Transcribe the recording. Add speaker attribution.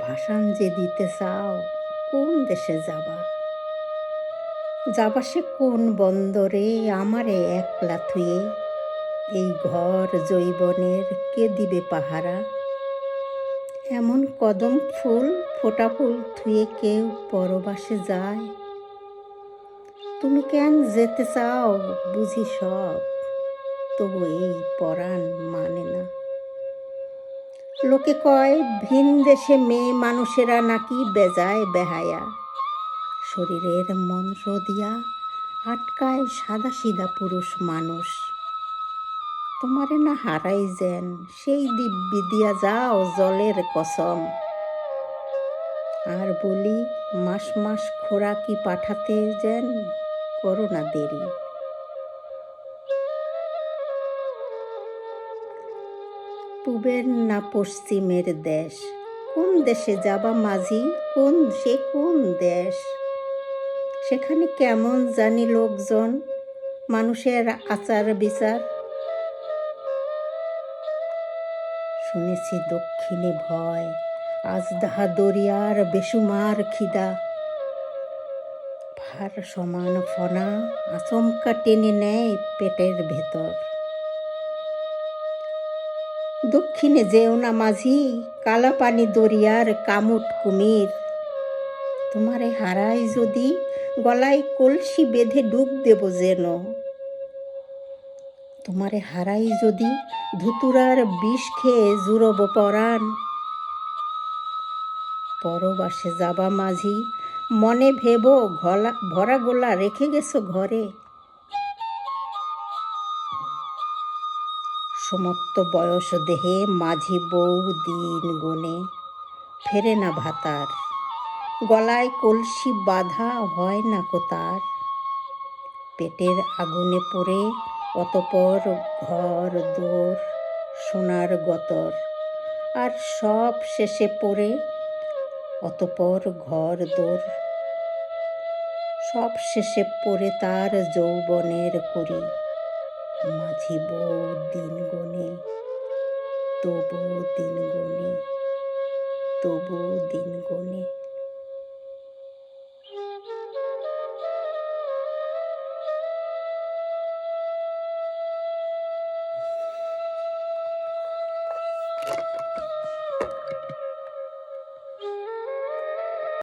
Speaker 1: ভাষান যে দিতে চাও, কোন দেশে যাবা? যাবা সে কোন বন্দরে আমারে একলা থুয়ে? এই ঘর জৈবনের কে দিবে পাহারা? এমন কদম ফুল ফোটা ফুল থুয়ে কেউ পরবাসে যায়? তুমি কেন যেতে চাও বুঝি সব, তবু এই পরাণ মানে না। লোকে কয় ভিন দেশে মেয়ে মানুষেরা নাকি বেজায় বেহায়া, শরীরের মন্ত্র দিয়া আটকায় সাদা সিধা পুরুষ মানুষ। তোমারে না হারাই যেন সেই দিব্যি দিয়া যাও জলের কসম। আর বলি মাস মাস খোরাকি পাঠাতে যেন করো না দেরি। পূবের না পশ্চিমের দেশ, কোন দেশে যাবা মাঝি? কোন দেশ? সেখানে কেমন জানি লোকজন, মানুষের আচার বিচার। শুনেছি দক্ষিণে ভয়, আজদাহা দরিয়ার বেসুমার খিদা। ভার সমান ফনা আচমকা টেনে নেয় পেটের ভেতর। দক্ষিণে যেও না মাঝি, কালাপানি দরিয়ার কামুট কুমির। তোমারে হারাই যদি গলায় কলসি বেঁধে ডুব দেব যেন। তোমারে হারাই যদি ধুতুরার বিষ খেয়ে জুড়ব পরাণ। পরবাসে যাবা মাঝি, মনে ভেবো ভরা গোলা রেখে গেছো ঘরে। সমস্ত বয়স দেহে মাঝি বউ দিন গুনে, ফেরে না ভাতার। গলায় কলসি বাঁধা হয় না কোতার। পেটের আগুনে পড়ে অতপর ঘর দোর সোনার গতর। আর সব শেষে পড়ে অতপর ঘর দোর, সব শেষে পড়ে তার যৌবনের করি। মাঝি বউ দিন গুনে, তবু দিন গুনে, তবু দিন গুনে।